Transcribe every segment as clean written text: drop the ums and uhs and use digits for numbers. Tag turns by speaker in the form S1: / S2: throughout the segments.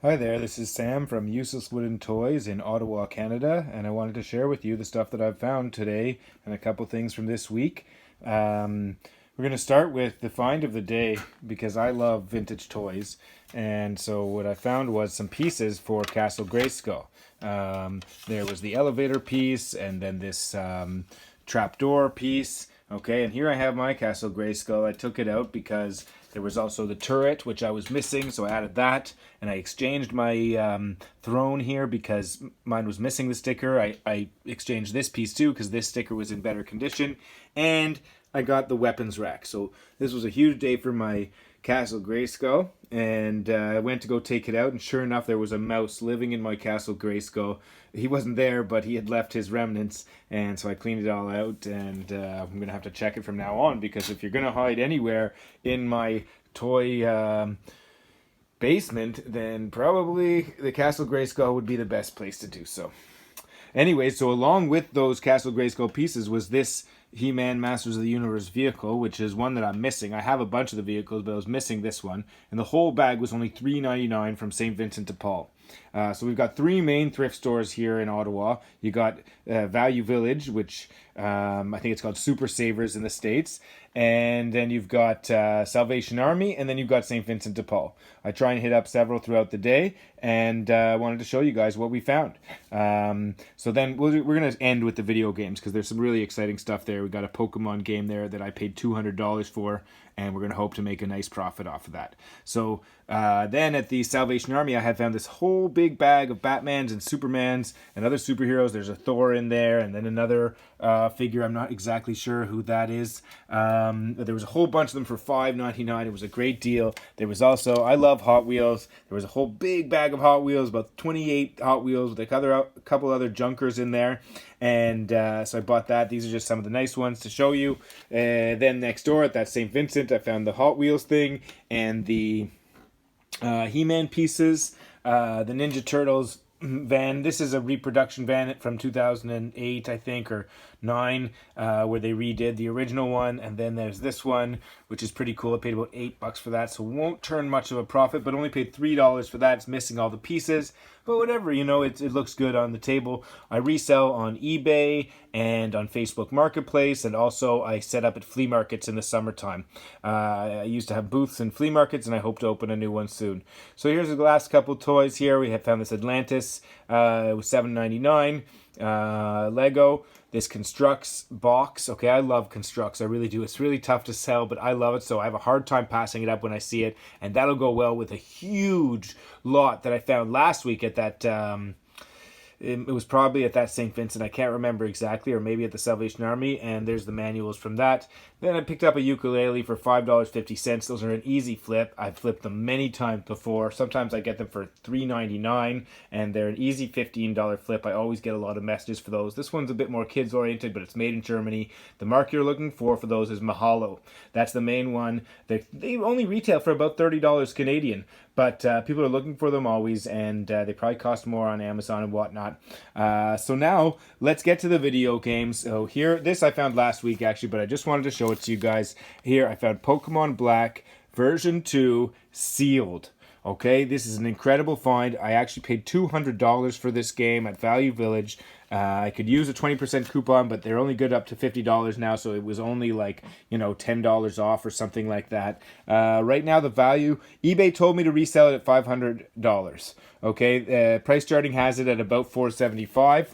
S1: Hi there, this is Sam from Useless Wooden Toys in Ottawa, Canada, and I wanted to share with you the stuff that I've found today and a couple things from this week. We're going to start with the find of the day because I love vintage toys, and so what I found was some pieces for Castle Grayskull. There was the elevator piece, and then this trapdoor piece. Okay, and here I have my Castle Grayskull. I took it out because there was also the turret, which I was missing, so I added that. And I exchanged my throne here because mine was missing the sticker. I exchanged this piece too because this sticker was in better condition. And I got the weapons rack. So this was a huge day for my Castle Grayskull. And I went to go take it out, and sure enough, there was a mouse living in my Castle Grayskull. He wasn't there, but he had left his remnants, and so I cleaned it all out, and I'm going to have to check it from now on, because if you're going to hide anywhere in my toy basement, then probably the Castle Grayskull would be the best place to do so. Anyway, so along with those Castle Grayskull pieces was this He-Man Masters of the Universe vehicle, which is one that I'm missing. I have a bunch of the vehicles, but I was missing this one. And the whole bag was only $3.99 from St. Vincent de Paul. So we've got three main thrift stores here in Ottawa. You got Value Village, which I think it's called Super Savers in the States. And then you've got Salvation Army, and then you've got St. Vincent de Paul. I try and hit up several throughout the day, and I wanted to show you guys what we found. So then we're going to end with the video games, because there's some really exciting stuff there. We got a Pokemon game there that I paid $200 for, and we're going to hope to make a nice profit off of that. So then at the Salvation Army, I had found this whole big bag of Batmans and Supermans and other superheroes. There's a Thor in there, and then another figure. I'm not exactly sure who that is. There was a whole bunch of them for $5.99. It was a great deal. There was also, I love Hot Wheels. There was a whole big bag of Hot Wheels, about 28 Hot Wheels with a couple other junkers in there. And so I bought that. These are just some of the nice ones to show you. Then next door at that St. Vincent, I found the Hot Wheels thing and the He-Man pieces, the Ninja Turtles van. This is a reproduction van from 2008, I think, or 9, where they redid the original one. And then there's this one, which is pretty cool. I paid about $8 for that, so won't turn much of a profit, but only paid $3 for that. It's missing all the pieces, but whatever, you know, it looks good on the table. I resell on eBay and on Facebook Marketplace, and also I set up at flea markets in the summertime. I used to have booths in flea markets, and I hope to open a new one soon. So here's the last couple toys here. We have found this Atlantis. It was $7.99. Lego. This Constructs box. Okay, I love Constructs. I really do. It's really tough to sell, but I love it, so I have a hard time passing it up when I see it, and that'll go well with a huge lot that I found last week at that it was probably at that St. Vincent. I can't remember exactly, or maybe at the Salvation Army, and there's the manuals from that. Then I picked up a ukulele for $5.50. Those are an easy flip. I've flipped them many times before. Sometimes I get them for $3.99, and they're an easy $15 flip. I always get a lot of messages for those. This one's a bit more kids-oriented, but it's made in Germany. The mark you're looking for those is Mahalo. That's the main one. They only retail for about $30 Canadian, but people are looking for them always, and they probably cost more on Amazon and whatnot. So now let's get to the video games. So here, this I found last week actually, but I just wanted to show it to you guys. Here I found Pokemon Black version 2 sealed. Okay, this is an incredible find. I actually paid $200 for this game at Value Village. I could use a 20% coupon, but they're only good up to $50 now, so it was only like, $10 off or something like that. Right now, the value, eBay told me to resell it at $500. Okay, price starting has it at about $475.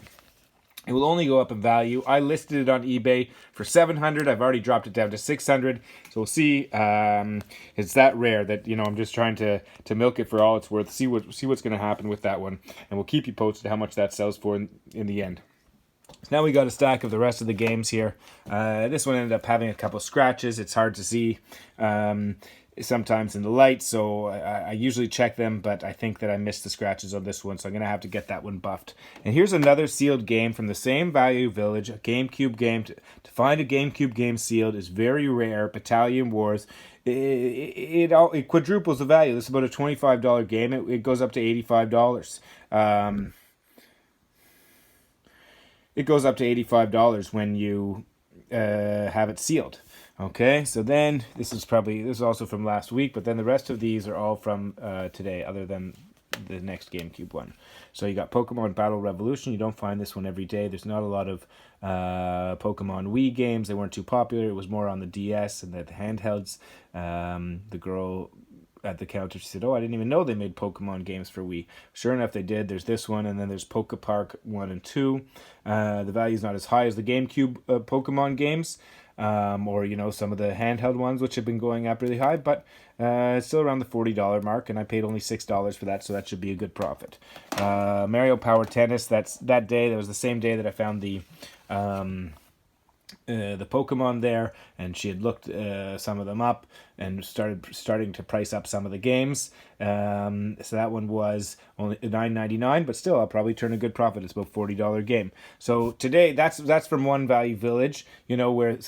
S1: It will only go up in value. I listed it on eBay for $700. I've already dropped it down to $600. So we'll see. It's that rare that I'm just trying to milk it for all it's worth. See what's going to happen with that one, and we'll keep you posted how much that sells for in the end. So now we got a stack of the rest of the games here. This one ended up having a couple scratches. It's hard to see sometimes in the light, so I usually check them, but I think that I missed the scratches on this one, so I'm going to have to get that one buffed. And here's another sealed game from the same Value Village, a GameCube game. To find a GameCube game sealed is very rare. Battalion Wars. It quadruples the value. This is about a $25 game. It goes up to $85. It goes up to $85 when you have it sealed. Okay, so then this is also from last week, but then the rest of these are all from today, other than the next GameCube one. So you got Pokemon Battle Revolution. You don't find this one every day. There's not a lot of Pokemon Wii games. They weren't too popular. It was more on the DS and the handhelds. The girl at the counter, she said, "Oh, I didn't even know they made Pokemon games for Wii." Sure enough, they did. There's this one, and then there's Poke Park 1 and 2. The value's not as high as the GameCube Pokemon games, or, some of the handheld ones, which have been going up really high, but it's still around the $40 mark, and I paid only $6 for that, so that should be a good profit. Mario Power Tennis, that was the same day that I found the Pokemon there, and she had looked some of them up and starting to price up some of the games. So that one was only $9.99, but still I'll probably turn a good profit. It's about $40 game. So today that's from One Value Village, where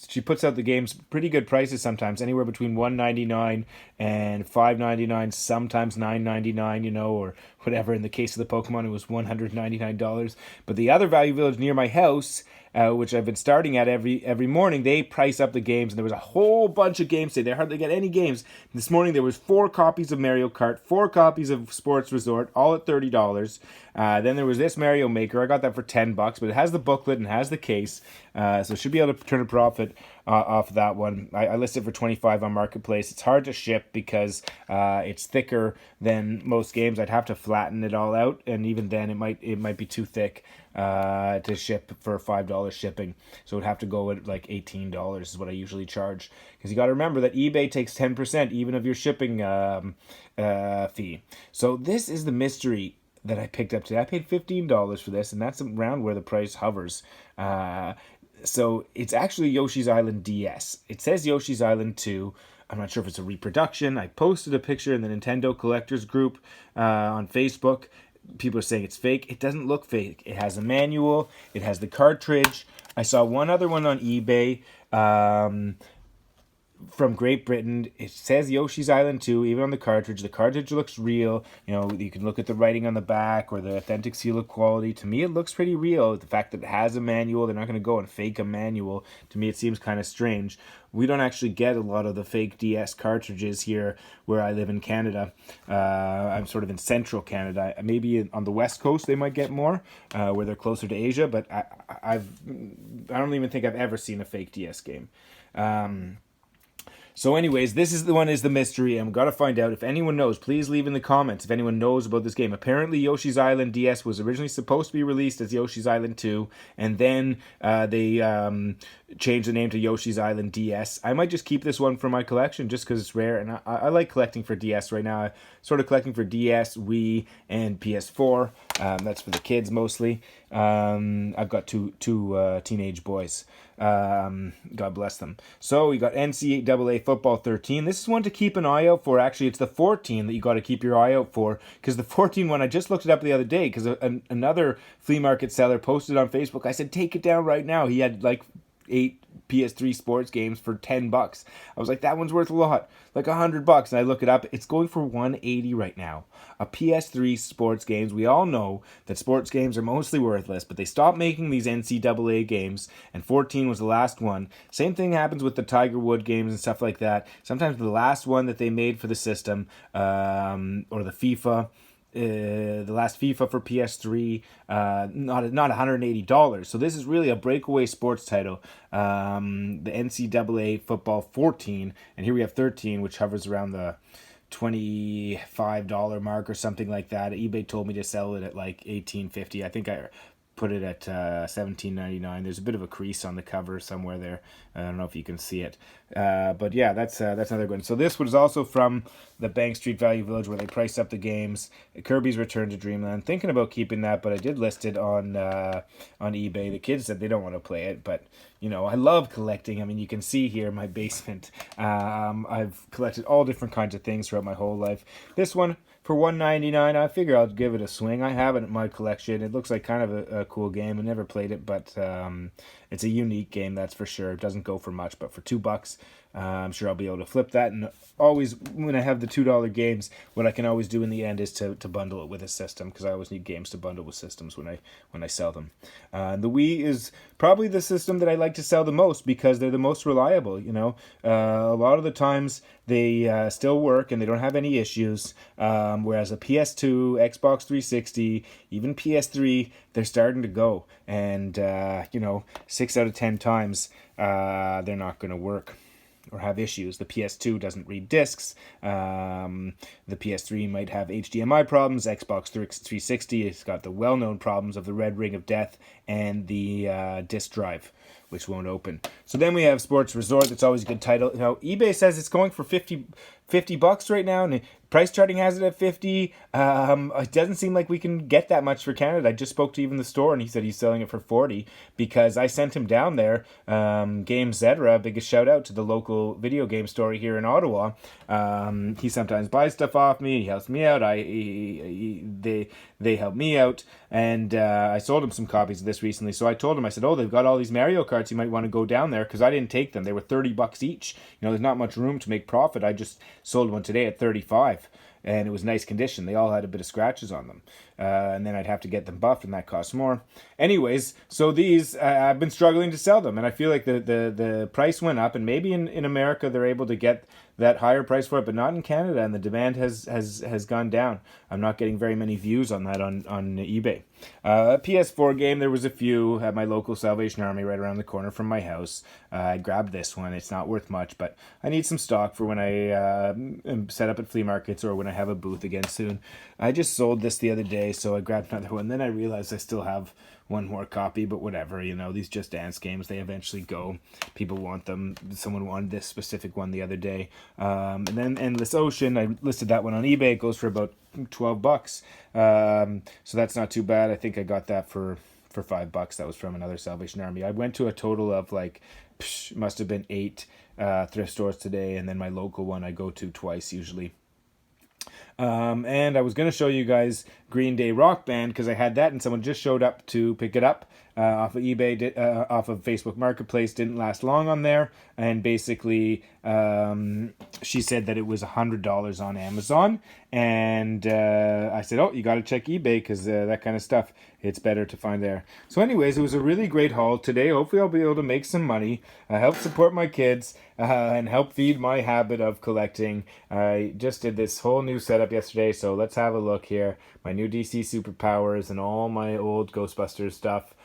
S1: she puts out the games pretty good prices sometimes, anywhere between $1.99 and $5.99, sometimes $9.99, or whatever. In the case of the Pokemon, it was $199. But the other Value Village near my house, which I've been starting at every morning, they price up the games, and there was a whole bunch of games today. They hardly get any games. This morning there was 4 copies of Mario Kart, 4 copies of Sports Resort, all at $30. Then there was this Mario Maker. I got that for $10, but it has the booklet and has the case, so should be able to turn a profit off that one. I listed for $25 on Marketplace. It's hard to ship because it's thicker than most games. I'd have to flatten it all out, and even then it might be too thick to ship for $5 shipping. So it would have to go at like $18 is what I usually charge, because you got to remember that eBay takes 10% even of your shipping fee. So this is the mystery that I picked up today. I paid $15 for this, and that's around where the price hovers. So it's actually Yoshi's Island DS. It says Yoshi's Island 2. I'm not sure if it's a reproduction. I posted a picture in the Nintendo Collectors group on Facebook. People are saying it's fake. It doesn't look fake. It has a manual. It has the cartridge. I saw one other one on eBay from Great Britain. It says Yoshi's Island 2, even on the cartridge. The cartridge looks real. You can look at the writing on the back or the authentic seal of quality. To me, it looks pretty real. The fact that it has a manual, they're not going to go and fake a manual. To me, it seems kind of strange. We don't actually get a lot of the fake DS cartridges here where I live in Canada. I'm sort of in central Canada. Maybe on the west coast they might get more, where they're closer to Asia, but I don't even think I've ever seen a fake DS game. So anyways, this is the mystery. I'm going to find out. If anyone knows, please leave in the comments if anyone knows about this game. Apparently, Yoshi's Island DS was originally supposed to be released as Yoshi's Island 2, and then they changed the name to Yoshi's Island DS. I might just keep this one for my collection just because it's rare, and I like collecting for DS right now. I'm sort of collecting for DS, Wii, and PS4. That's for the kids mostly. I've got two teenage boys. God bless them. So we got NCAA Football 13. This is one to keep an eye out for. Actually, it's the 14 that you got to keep your eye out for, because the 14 one, I just looked it up the other day because another flea market seller posted on Facebook. I said, take it down right now. He had like 8 PS3 sports games for $10. I was like, that one's worth a lot, like $100. And I look it up, it's going for $180 right now. A PS3 sports games. We all know that sports games are mostly worthless, but they stopped making these NCAA games, and 14 was the last one. Same thing happens with the Tiger Wood games and stuff like that. Sometimes the last one that they made for the system, or the FIFA. The last FIFA for PS3, not $180. So this is really a breakaway sports title. The NCAA Football 14, and here we have 13, which hovers around the $25 mark or something like that. eBay told me to sell it at like $18.50. I think I put it at $17.99. There's a bit of a crease on the cover somewhere there. I don't know if you can see it. But yeah, that's another good one. So this was also from the Bank Street Value Village, where they priced up the games. Kirby's Return to Dreamland. Thinking about keeping that, but I did list it on eBay. The kids said they don't want to play it, but I love collecting. I mean, you can see here in my basement. I've collected all different kinds of things throughout my whole life. This one, for $1.99, I figure I'll give it a swing. I have it in my collection. It looks like kind of a cool game. I never played it, but it's a unique game, that's for sure. It doesn't go for much, but for $2, I'm sure I'll be able to flip that. And always, when I have the $2 games, what I can always do in the end is to bundle it with a system, because I always need games to bundle with systems when I sell them. The Wii is probably the system that I like to sell the most, because they're the most reliable. A lot of the times they still work and they don't have any issues. Whereas a PS2, Xbox 360, even PS3, they're starting to go. And 6 out of 10 times they're not going to work or have issues. The PS2 doesn't read discs. The PS3 might have HDMI problems. Xbox 360 has got the well-known problems of the red ring of death and the disk drive, which won't open. So then we have Sports Resort. That's always a good title. eBay says it's going for $50 right now, and price charting has it at 50. It doesn't seem like we can get that much for Canada. I just spoke to even the store, and he said he's selling it for 40, because I sent him down there. Game Zedra, biggest shout out to the local video game store here in Ottawa. He sometimes buys stuff off me. He helps me out. They help me out, and I sold him some copies of this recently. So I told him, I said, oh, they've got all these Mario Karts. You might want to go down there, because I didn't take them. They were $30 each. There's not much room to make profit. I just sold one today at 35, and it was nice condition. They all had a bit of scratches on them, and then I'd have to get them buffed, and that costs more. Anyways, so these I've been struggling to sell them, and I feel like the price went up, and maybe in America they're able to get that higher price for it, but not in Canada, and the demand has gone down. I'm not getting very many views on that on eBay. A PS4 game, there was a few at my local Salvation Army right around the corner from my house. I grabbed this one. It's not worth much, but I need some stock for when I am set up at flea markets or when I have a booth again soon. I just sold this the other day, so I grabbed another one. Then I realized I still have one more copy, but whatever, these Just Dance games, they eventually go. People want them. Someone wanted this specific one the other day. And then Endless Ocean, I listed that one on eBay. It goes for about $12. So that's not too bad. I think I got that for $5. That was from another Salvation Army. I went to a total of must have been 8 thrift stores today, and then my local one I go to twice usually. And I was going to show you guys Green Day Rock Band, because I had that and someone just showed up to pick it up off of eBay, off of Facebook Marketplace. Didn't last long on there, and basically she said that it was $100 on Amazon, and I said, oh, you got to check eBay, because that kind of stuff, it's better to find there. So anyways, it was a really great haul today. Hopefully I'll be able to make some money, help support my kids, and help feed my habit of collecting. I just did this whole new setup yesterday, so let's have a look here. My new DC superpowers and all my old Ghostbusters stuff,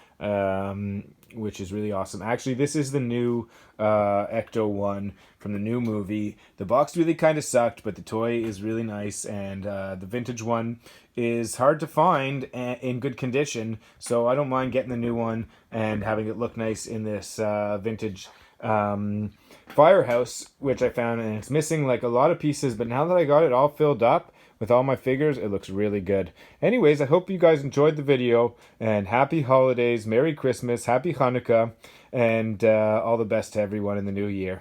S1: which is really awesome. Actually, this is the new Ecto one from the new movie. The box really kind of sucked, but the toy is really nice, and the vintage one is hard to find in good condition, so I don't mind getting the new one and having it look nice in this vintage firehouse, which I found, and it's missing like a lot of pieces, but now that I got it all filled up with all my figures, it looks really good. Anyways, I hope you guys enjoyed the video, and happy holidays, Merry Christmas, Happy Hanukkah, and all the best to everyone in the new year.